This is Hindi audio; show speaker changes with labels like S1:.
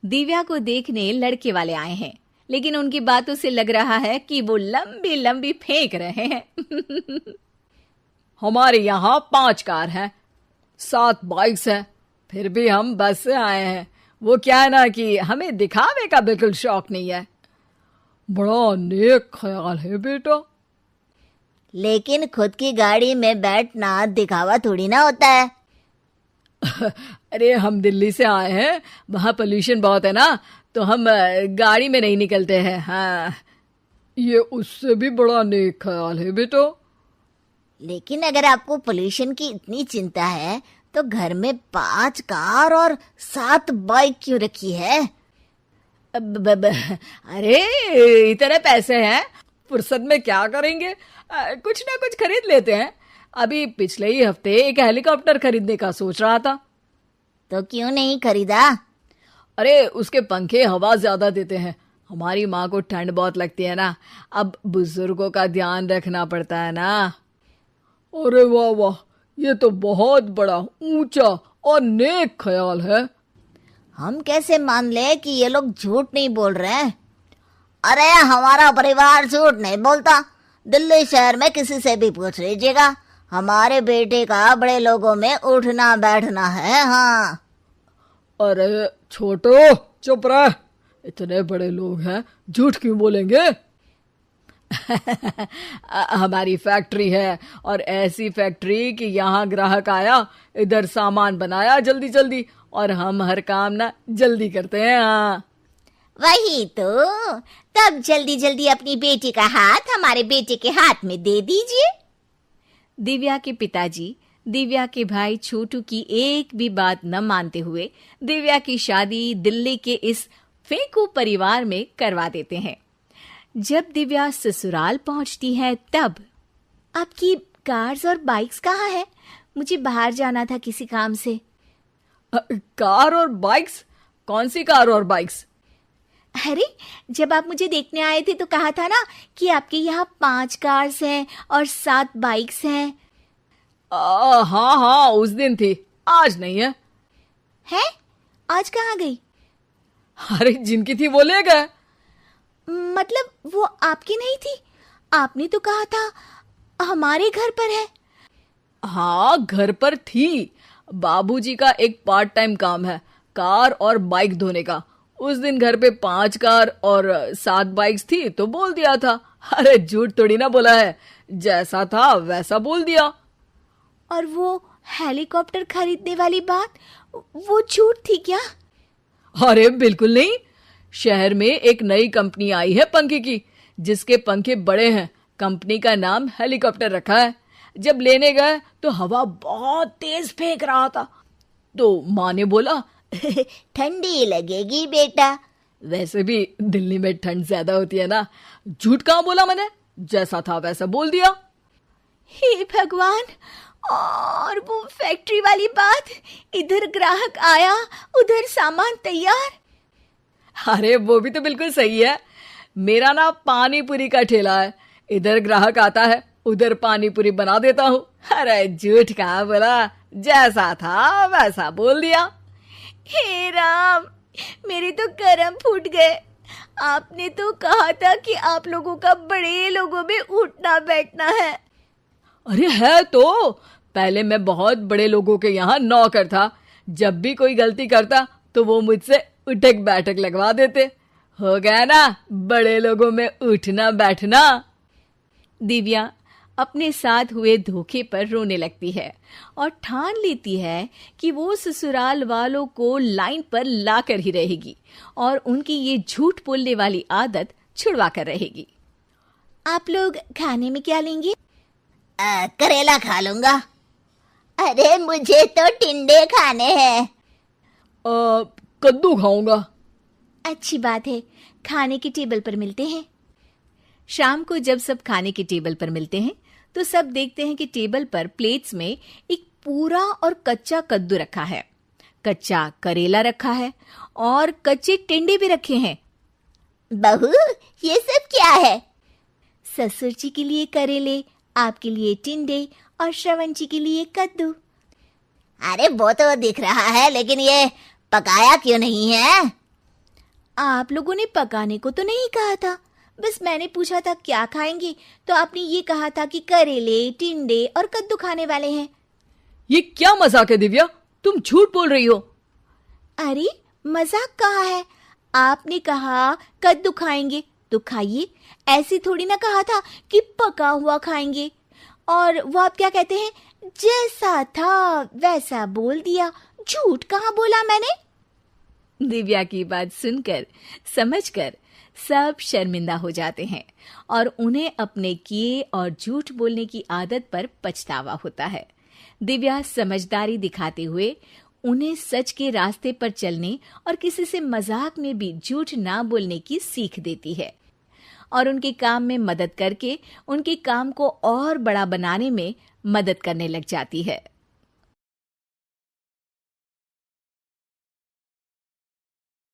S1: दिव्या को देखने लड़के वाले आए हैं, लेकिन उनकी बातों से लग रहा है कि वो लंबी लंबी फेंक रहे हैं।
S2: हमारे यहाँ 5 कार हैं, 7 बाइक्स हैं, फिर भी हम बस से आए हैं। वो क्या है ना कि हमें दिखावे का बिल्कुल शौक नहीं है। बड़ा नेक ख्याल है बेटा।
S3: लेकिन खुद की गाड़ी में बैठना दिखावा थोड़ी ना होता है।
S2: अरे हम दिल्ली से आए हैं, वहाँ पोल्यूशन बहुत है ना, तो हम गाड़ी में नहीं निकलते हैं। हाँ, ये उससे भी बड़ा नेक ख्याल है बेटा।
S3: लेकिन अगर आपको पोल्यूशन की इतनी चिंता है तो घर में 5 कार और 7 बाइक क्यों रखी है?
S2: अरे इतने पैसे हैं, फुर्सत में क्या करेंगे, कुछ ना कुछ खरीद लेते हैं। अभी पिछले ही हफ्ते एक हेलीकॉप्टर खरीदने का सोच रहा था।
S3: तो क्यों नहीं खरीदा?
S2: अरे उसके पंखे हवा ज्यादा देते हैं, हमारी माँ को ठंड बहुत लगती है ना, अब बुजुर्गों का ध्यान रखना पड़ता है ना। अरे वाह वाह, ये तो बहुत बड़ा, ऊंचा और नेक ख्याल है।
S3: हम कैसे मान ले कि ये लोग झूठ नहीं बोल रहे हैं? अरे हमारा परिवार झूठ नहीं बोलता। दिल्ली शहर में किसी से भी पूछ लीजिएगा, हमारे बेटे का बड़े लोगों में उठना बैठना है। हाँ।
S2: अरे छोटो चुप रह, इतने बड़े लोग हैं, झूठ क्यों बोलेंगे? हमारी फैक्ट्री है, और ऐसी फैक्ट्री कि यहाँ ग्राहक आया, इधर सामान बनाया जल्दी जल्दी, और हम हर काम ना जल्दी करते हैं। हाँ
S3: वही तो, तब जल्दी जल्दी अपनी बेटी का हाथ हमारे बेटे के हाथ में दे दीजिए।
S1: दिव्या के पिताजी दिव्या के भाई छोटू की एक भी बात न मानते हुए दिव्या की शादी दिल्ली के इस फेंकू परिवार में करवा देते हैं। जब दिव्या ससुराल पहुंचती है तब, आपकी कार्स और बाइक्स कहाँ है? मुझे बाहर जाना था किसी काम से।
S2: कार और बाइक्स? कौन सी कार और बाइक्स?
S1: अरे जब आप मुझे देखने आए थे तो कहा था ना कि आपके यहाँ 5 कार्स हैं और 7 बाइक्स हैं।
S2: हाँ हाँ, उस दिन थी, आज नहीं है।
S1: है? आज कहाँ गई?
S2: अरे जिनकी थी वो ले गए।
S1: मतलब वो आपकी नहीं थी? आपने तो कहा था हमारे घर पर है।
S2: हाँ घर पर थी, बाबूजी का एक पार्ट टाइम काम है, कार और बाइक धोने का। उस दिन घर पे 5 कार और 7 बाइक्स थी तो बोल दिया था। अरे झूठ थोड़ी ना बोला है, जैसा था वैसा बोल दिया।
S1: और वो हेलीकॉप्टर खरीदने वाली बात, वो झूठ थी क्या?
S2: अरे बिल्कुल नहीं, शहर में एक नई कंपनी आई है पंखे की, जिसके पंखे बड़े हैं, कंपनी का नाम हेलीकॉप्टर रखा है। जब लेने गए तो हवा बहुत तेज फेंक रहा था, तो माँ ने बोला
S3: ठंडी लगेगी बेटा।
S2: वैसे भी दिल्ली में ठंड ज्यादा होती है ना। झूठ कहाँ बोला मैंने, जैसा था वैसा बोल दिया।
S1: हे भगवान, और वो फैक्ट्री वाली बात, इधर ग्राहक आया उधर सामान तैयार।
S2: अरे वो भी तो बिल्कुल सही है, मेरा ना पानी पूरी का ठेला है, इधर ग्राहक आता है उधर पानी पूरी बना देता हूँ। अरे झूठ कहाँ बोला, जैसा था वैसा बोल दिया।
S1: हे राम, मेरे तो करम फूट गए। आपने तो कहा था कि आप लोगों का बड़े लोगों में उठना बैठना है।
S2: अरे है तो, पहले मैं बहुत बड़े लोगों के यहाँ नौकर था, जब भी कोई गलती करता तो वो मुझसे उठक बैठक लगवा देते। हो गया ना बड़े लोगों में उठना बैठना।
S1: दिव्या अपने साथ हुए धोखे पर रोने लगती है और ठान लेती है कि वो ससुराल वालों को लाइन पर लाकर ही रहेगी और उनकी ये झूठ बोलने वाली आदत छुड़वा कर रहेगी। आप लोग खाने में क्या लेंगे?
S3: करेला खा लूंगा। अरे मुझे तो टिंडे खाने हैं।
S2: कद्दू खाऊंगा।
S1: अच्छी बात है, खाने की टेबल पर मिलते हैं। शाम को जब सब खाने की टेबल पर मिलते हैं तो सब देखते हैं कि टेबल पर प्लेट्स में एक पूरा और कच्चा कद्दू रखा है, कच्चा करेला रखा है और कच्चे टिंडे भी रखे हैं।
S3: बहू, ये सब क्या है?
S1: ससुर जी के लिए करेले, आपके लिए टिंडे और श्रवण जी के लिए कद्दू।
S3: अरे वो तो दिख रहा है, लेकिन ये पकाया क्यों नहीं है?
S1: आप लोगों ने पकाने को तो नहीं कहा था, बस मैंने पूछा था क्या खाएंगे, तो आपने ये कहा था कि करेले, टिंडे और कद्दू खाने वाले हैं।
S2: ये क्या मजाक है दिव्या, तुम झूठ बोल रही हो।
S1: अरे मजाक कहाँ है, आपने कहा कद्दू खाएंगे तो खाइए, ऐसे थोड़ी ना कहा था कि पका हुआ खाएंगे। और वो आप क्या कहते हैं, जैसा था वैसा बोल दिया, झूठ कहाँ बोला मैंने। दिव्या की बात सुनकर, समझकर सब शर्मिंदा हो जाते हैं और उन्हें अपने किए और झूठ बोलने की आदत पर पछतावा होता है। दिव्या समझदारी दिखाते हुए उन्हें सच के रास्ते पर चलने और किसी से मजाक में भी झूठ ना बोलने की सीख देती है और उनके काम में मदद करके उनके काम को और बड़ा बनाने में मदद करने लग जाती है।